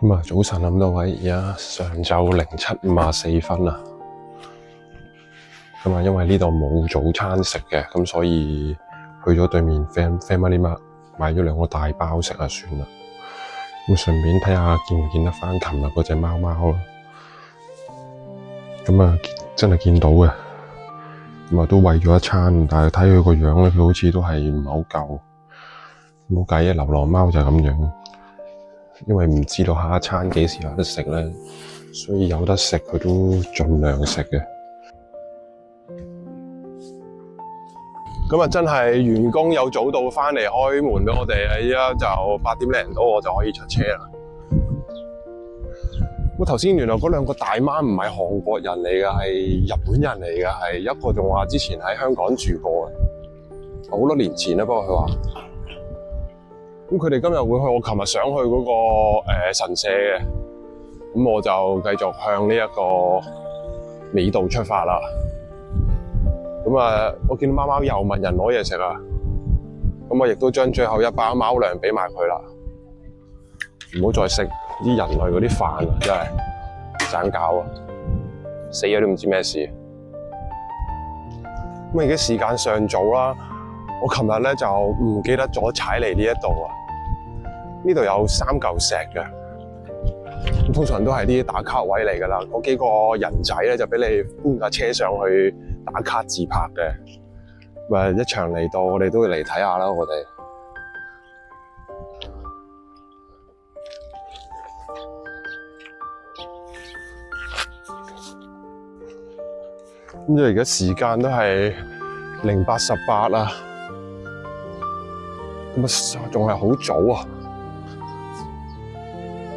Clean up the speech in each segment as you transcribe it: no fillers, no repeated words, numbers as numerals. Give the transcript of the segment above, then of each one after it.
咁啊，早晨咁多位，而家上晝07:54啊。咁啊，因為呢度冇早餐食嘅，咁所以去咗對面 Family Mart 買咗2個大包食啊，算啦。咁順便睇下見唔見得返琴日嗰隻貓貓咯。咁啊，真係見到嘅。咁啊，都餵咗一餐，但係睇佢個樣咧，佢好似都係唔係好夠。冇計啊，流浪貓就係咁樣。因為唔知道下一餐幾時有得食咧，所以有得食佢都盡量食嘅。咁啊，真係員工有早到返嚟開門俾我哋，而家就8點零到，我就可以出車啦。咁頭先原來嗰2個大媽唔係韓國人嚟㗎，係日本人嚟㗎，係一個仲話之前喺香港住過嘅，好多年前啦。不過佢話，咁佢哋今日會去我琴日想去嗰個神社嘅，咁我就繼續向呢一個尾道出發啦。咁啊，我見到貓貓又問人攞嘢食啊，咁我亦都將最後一包貓糧俾埋佢啦。唔好再食啲人類嗰啲飯啊，真係盞搞啊，死咗都唔知咩事。咁而家時間尚早啦，我琴日咧就唔記得咗踩嚟呢一度啊。呢度有3嚿石嘅，咁通常都係啲打卡位嚟㗎啦。嗰幾個人仔咧就俾你搬架車上去打卡自拍嘅。咁一場嚟到，我哋都會嚟睇下啦。我哋咁而家時間都係08:18啦，咁仲係好早啊，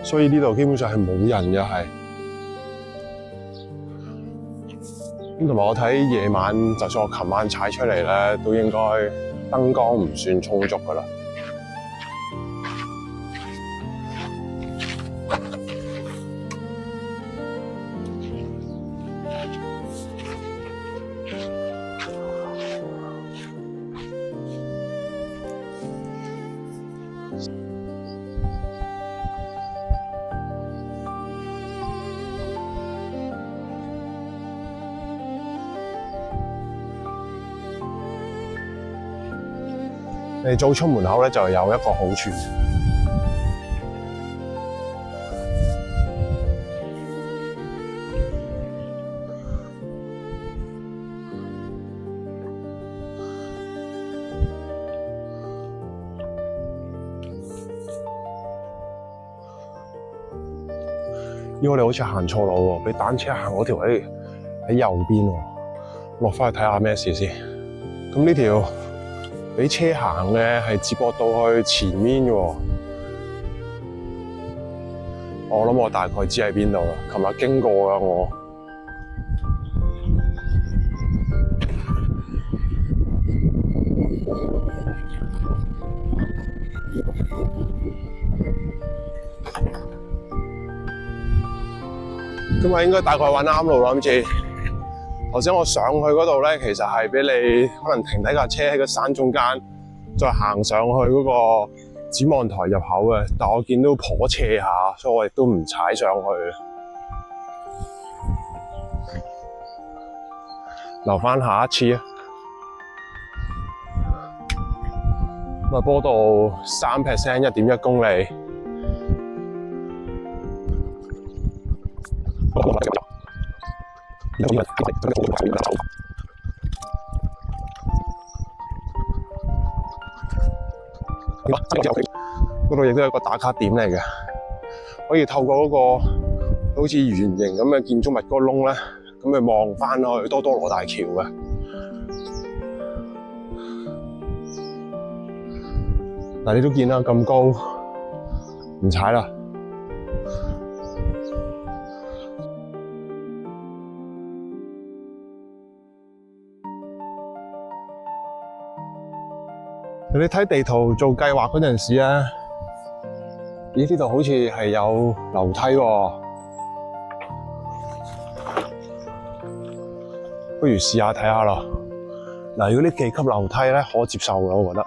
所以呢度基本上係冇人嘅，係咁。同埋我睇夜晚，就算我琴晚踩出嚟咧，都應該燈光唔算充足㗎啦。你早出門口咧，就有一個好處。我哋好似行錯路喎，俾單車行嗰條喺右邊喎，落返去睇下咩事先。咁呢條俾車行嘅係接駁到去前面嘅喎，我諗我大概知喺邊度啦。琴日經過㗎我。咁啊，應該大概揾啱路啦。諗住頭先我上去嗰度咧，其實係俾你可能停低架車喺個山中間，再行上去嗰個展望台入口嘅。但我見到頗斜下，所以我亦都唔踩上去，留返下一次啊。咁啊，坡度3%， 1.1公里。嗰度亦都有一個打卡點嚟嘅，可以透過嗰個好似圓形咁嘅建築物嗰個窿咧，咁去望返去多多羅大橋嘅。嗱，你都見啦，咁高，唔踩啦。你睇地圖做計劃嗰陣時咧，咦，呢度好似係有樓梯喎，不如試下睇下咯。嗱，如果呢幾級樓梯咧，可接受嘅，我覺得。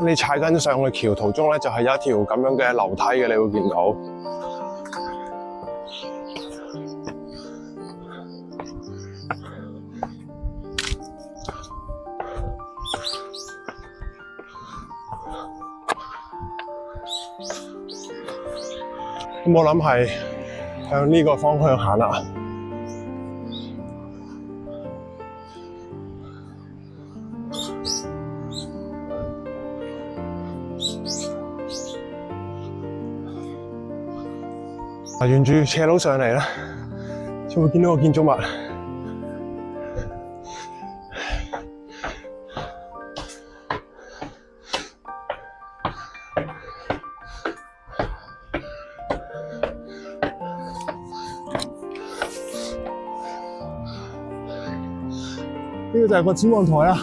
你踩緊上去橋途中咧，就係有一條咁樣嘅樓梯嘅，你會見到。咁我諗係向呢個方向行啦。沿住斜路上嚟啦，就會見到個建築物。呢個就係個展望台啦。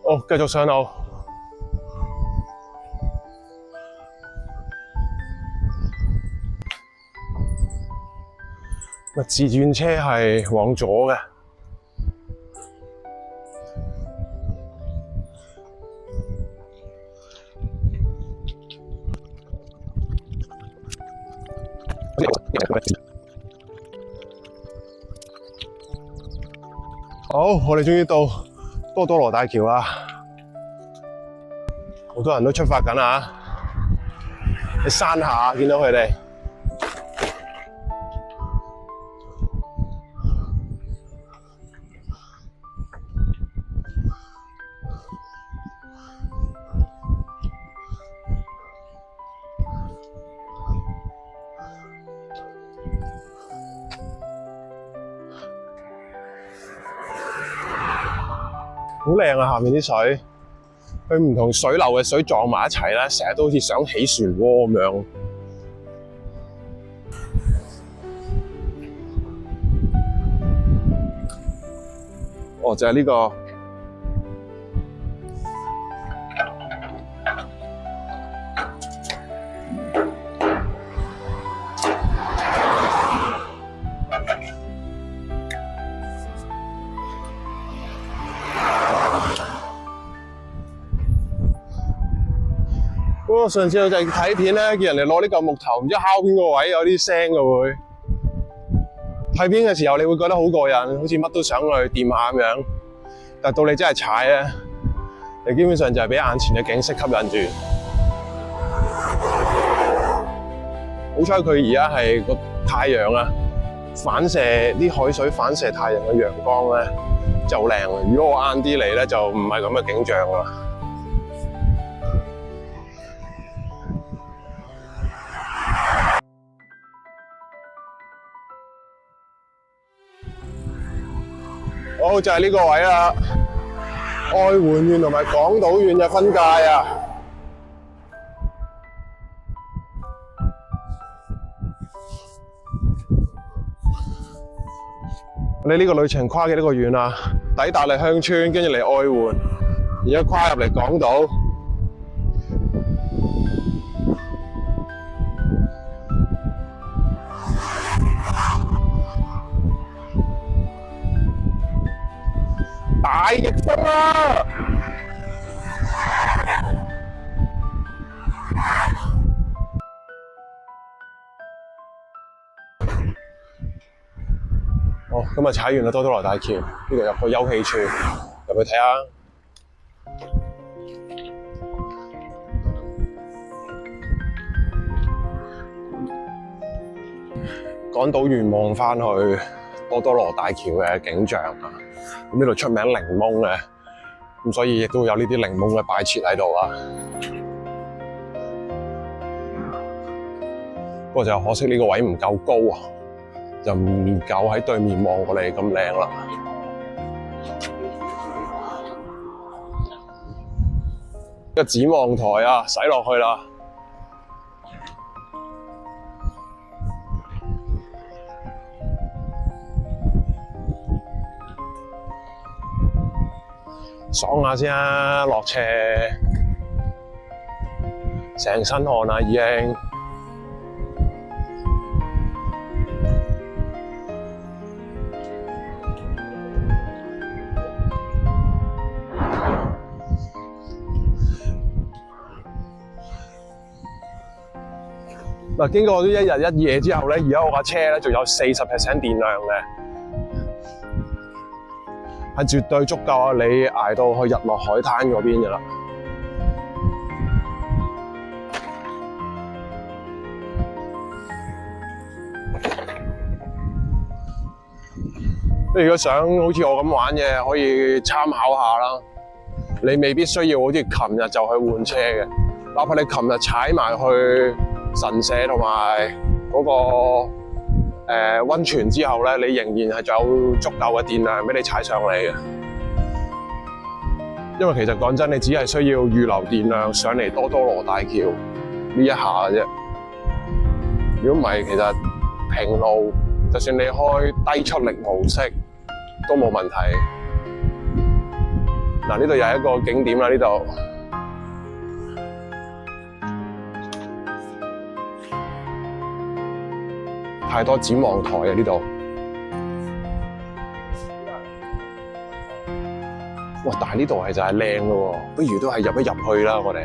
好，繼續上路。自轉車係往左嘅。好，我哋終於到多多羅大橋啦！好多人都出發緊啊！喺山下見到佢哋。好靚啊！下面啲水，佢唔同水流嘅水撞埋一齊咧，成日都好似想起漩渦咁樣。哦，就係呢個。我上次我就係睇片咧，見人哋攞呢嚿木頭，唔知敲邊個位有啲聲嘅會。睇片嘅時候，你會覺得好過癮，好似乜都想去掂下咁樣。但到你真係踩咧，你基本上就係俾眼前嘅景色吸引住。好彩佢而家係個太陽啊，反射啲海水反射太陽嘅陽光咧就靚。如果我晏啲嚟咧，就唔係咁嘅景象啦。好，就係呢個位啦，愛媛縣同埋港島縣嘅分界啊！你呢個旅程跨幾多個縣啊？抵達嚟鄉村，跟住嚟愛媛，而家跨入嚟港島。大逆風啊！好，今日踩完啦多多羅大橋，呢度入個休憩處，入去睇下。港島縣望返去多多羅大橋嘅景象啊！咁呢度出名檸檬嘅，咁所以亦都有呢啲檸檬嘅擺設喺度啊。不過就可惜呢個位唔夠高啊，就唔夠喺對面望過嚟咁靚啦。個展望台啊，駛落去啦。爽下先啊，落斜，成身汗啊已經。嗱，經過咗一日一夜之後咧，而家我架車咧仲有40% 電量嘅，係絕對足夠啊！你捱到去日落海灘嗰邊嘅啦。你如果想好似我咁玩嘅，可以參考下啦。你未必需要好似琴日就去換車嘅，哪怕你琴日踩埋去神社同埋嗰個溫泉之後咧，你仍然係仲有足夠嘅電量俾你踩上嚟嘅。因為其實講真，你只係需要預留電量上嚟多多羅大橋呢一下嘅啫。如果唔係，其實平路就算你開低出力模式都冇問題。嗱，呢度又係一個景點啦，呢度。太多展望台啊！呢度，哇！但係呢度係就係靚咯，不如都係入一入去啦，我哋。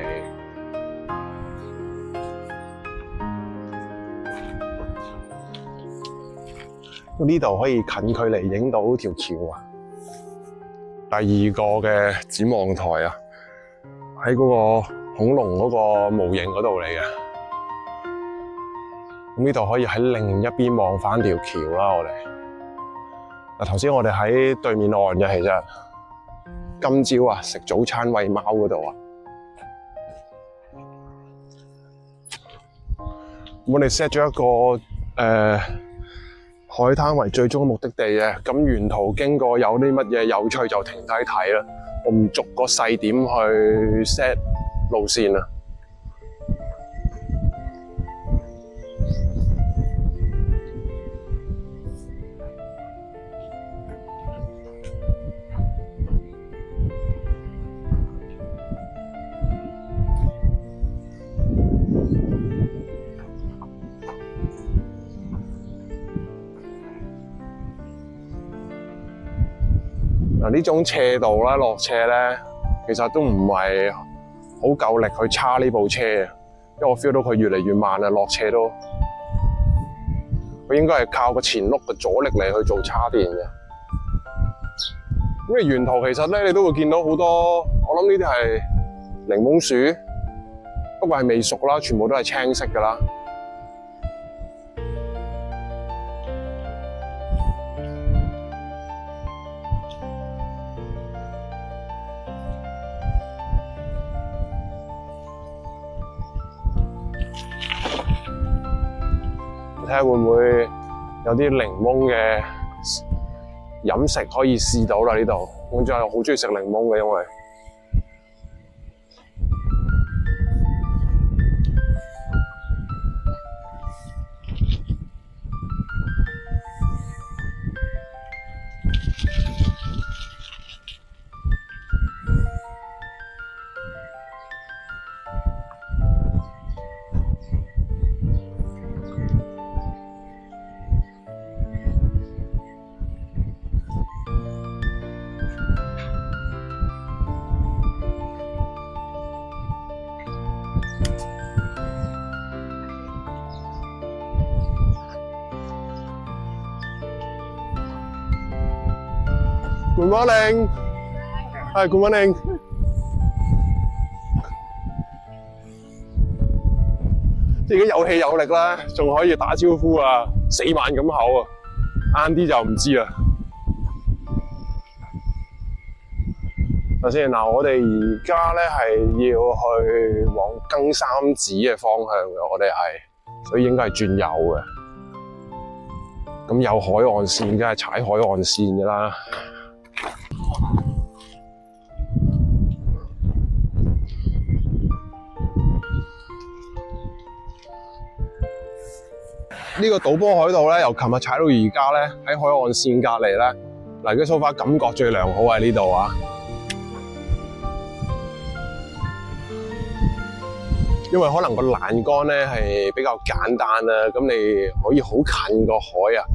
呢度可以近距離影到條橋啊！第二個嘅展望台啊，喺嗰個恐龍嗰個模型嗰度嚟嘅。呢度可以喺另一邊望返條橋啦，我哋。嗱，頭先我哋喺對面岸嘅，其實今朝啊食早餐餵貓嗰度啊。我哋 set 咗一個海灘為最終目的地嘅，咁沿途經過有啲乜嘢有趣就停低睇啦。我唔逐個細點去 set 路線啊。嗱，呢種斜度啦，落斜咧，其實都唔係好夠力去叉呢部車嘅，因為我 feel 到佢越嚟越慢啊，落斜都，佢應該係靠個前轆嘅阻力嚟去做叉電嘅。咁你沿途其實咧，你都會見到好多，我諗呢啲係檸檬樹，不過係未熟啦，全部都係青色㗎啦。睇下會唔會有啲檸檬嘅飲食可以試到啦？呢度我真係好中意食檸檬嘅，因為Good morning， 係 Good morning。即係而家有氣有力啦，仲可以打招呼啊，4萬咁口啊，晏啲就唔知啦。頭先嗱，我哋而家咧係要去往更三子嘅方向嘅，我哋係，所以應該係轉右嘅。咁有海岸線，梗係踩海岸線嘅啦。呢個島波海盜咧，由琴日踩到而家咧，喺海岸線隔離咧，嚟嘅 so far感覺最良好喺呢度啊！因為可能個欄杆咧係比較簡單啦，咁你可以好近個海啊。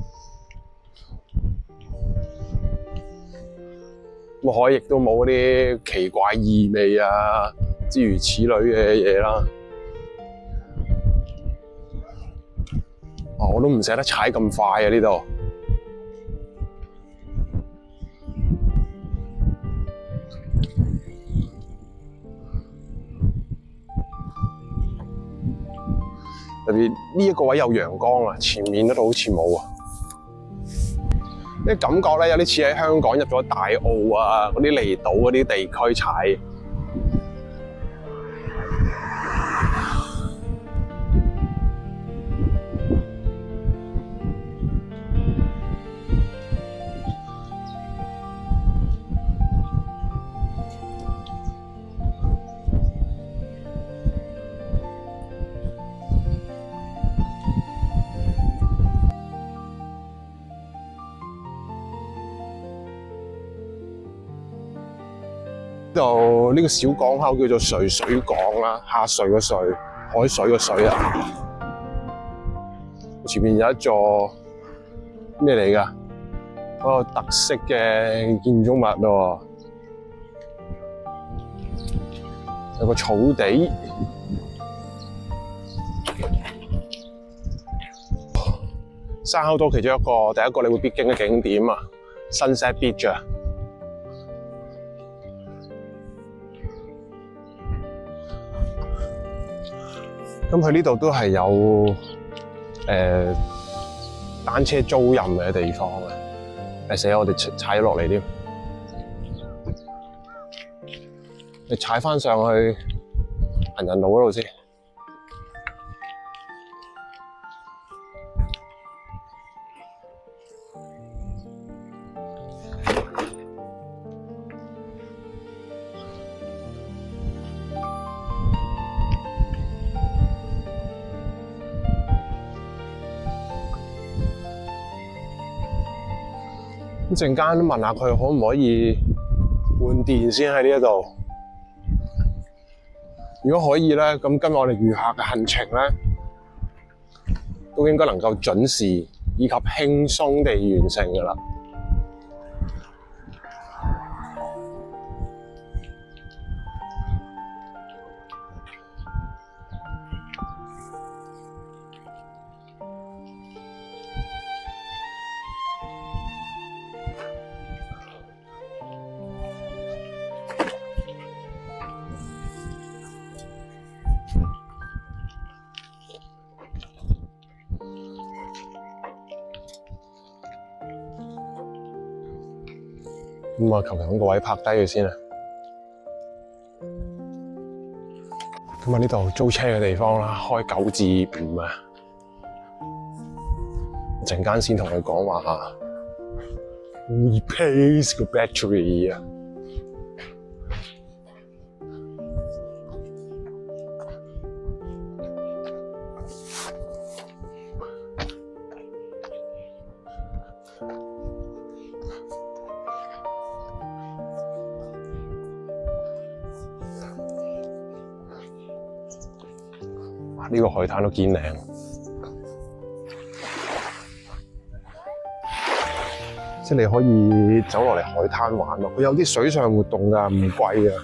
咁海亦都冇嗰啲奇怪異味啊，諸如此類嘅嘢啦。我都唔捨得踩咁快啊！呢度特別呢一個位有陽光啊，前面嗰度好似冇啊。啲感覺咧有啲似喺香港入咗大澳啊嗰啲離島嗰啲地區踩。呢個小港口叫做垂水港啦，下垂個垂，海水個水啊。前面有一座咩嚟㗎？嗰個特色嘅建築物咯，有個草地。山口島其中第一個你會必經嘅景點啊 ，Sunset Beach 啊。咁佢呢度都係有單車租賃嘅地方嘅，死我哋踩落嚟添，你踩翻上去行人路嗰度先。一陣間問下佢可唔可以換電先喺呢一度。如果可以咧，咁今日我哋餘下嘅行程咧，都應該能夠準時以及輕鬆地完成㗎啦。咁啊，求其揾個位拍低佢先啊。咁啊，呢度租車嘅地方啦，開9至5啊。陣間先同佢講話 replace 個 battery 啊。呢個海灘都堅靚，即係你可以走落嚟海灘玩咯。佢有啲水上活動㗎，唔貴啊。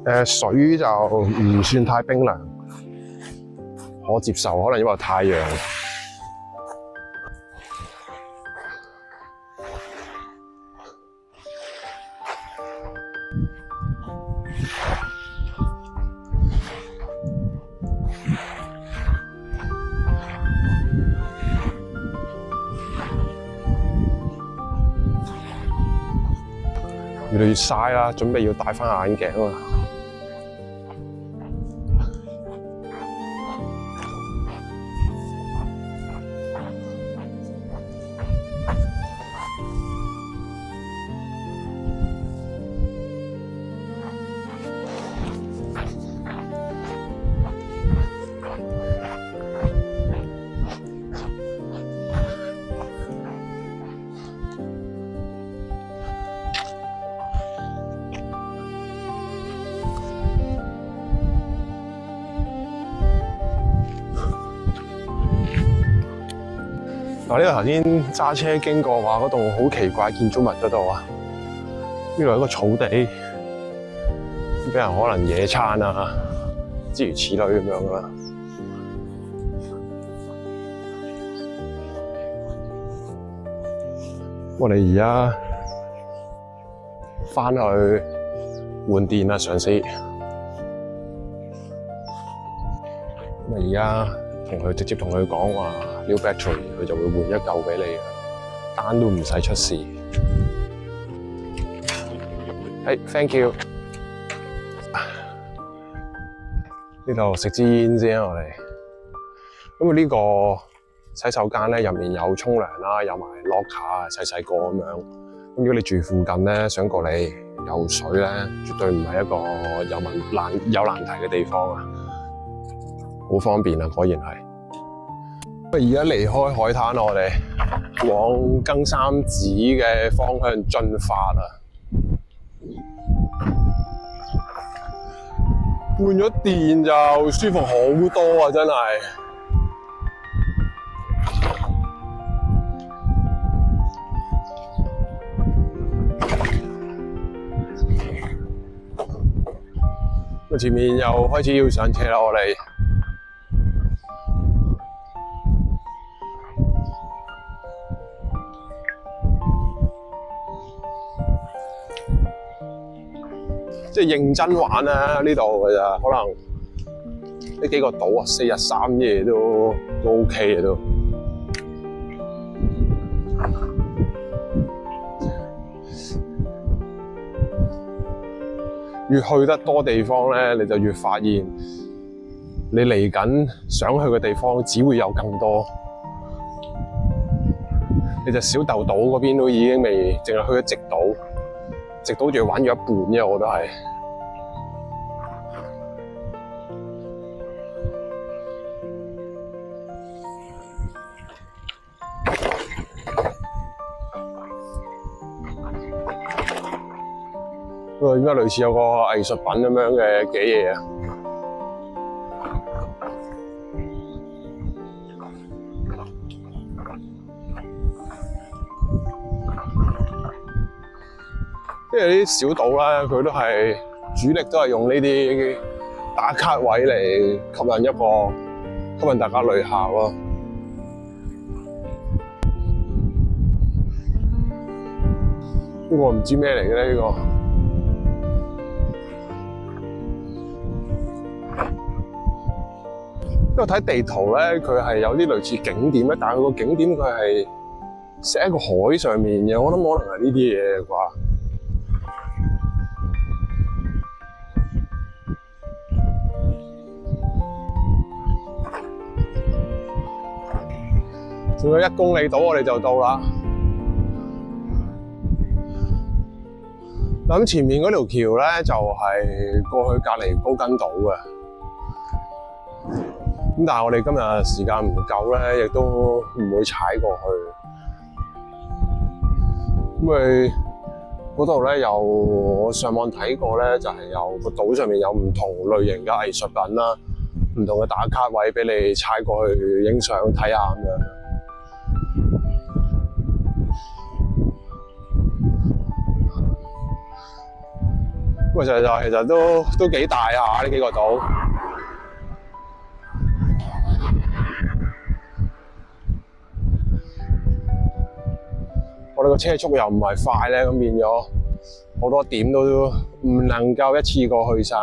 哎呀，水就唔算太冰涼，可接受，可能因為太陽。越嚟越曬啦，準備要戴翻眼鏡啦。嗱，呢度頭先揸車經過話嗰棟好奇怪建築物嗰度啊，呢度係一個草地，俾人可能野餐啊，諸如此類咁樣噶啦。我哋而家返去換電啦，嘗試。咁而家直接同佢講話 new battery， 佢就會換一嚿俾你嘅，單都唔使出示。係，thank you。呢度食支煙先，我哋。咁呢個洗手間咧入面有沖涼啦，有埋 locker 啊，細細個咁樣。咁如果你住附近咧，想過嚟游水咧，絕對唔係一個有難題嘅地方啊，好方便啊，果然係。而家離開海灘啦，我哋往更三子嘅方向進發啦。換咗電就舒服好多啊，真係。前面又開始要上車啦，我哋。即係認真玩啦，呢度其實可能呢幾個島啊，4日3夜都 OK 嘅都。越去得多地方咧，你就越發現你嚟緊想去嘅地方只會有更多。你隻小豆島嗰邊都已經未，淨係去咗直島，直島仲要玩咗一半啫，我都係。呢個應該類似有個藝術品咁樣嘅嘢啊！即係啲小島咧，佢都係主力都係用呢啲打卡位嚟吸引大家旅客咯。呢個唔知咩嚟嘅咧？呢個。因為睇地圖咧，佢係有啲類似景點咧，但係佢個景點佢係喺一個海上面嘅，我諗可能係呢啲嘢啩。仲有1公里到，我哋就到啦。咁前面嗰條橋咧，就係過去隔離高根島嘅。咁但係我哋今日時間唔夠咧，亦都唔會踩過去。咁佢嗰度咧，我上網睇過咧，就係有個島上面有唔同類型嘅藝術品啦，唔同嘅打卡位俾你踩過去影相睇下咁樣。咁其實都幾大下呢幾個島。我哋個車速又唔係快咧，咁變咗好多點都唔能夠一次過去晒。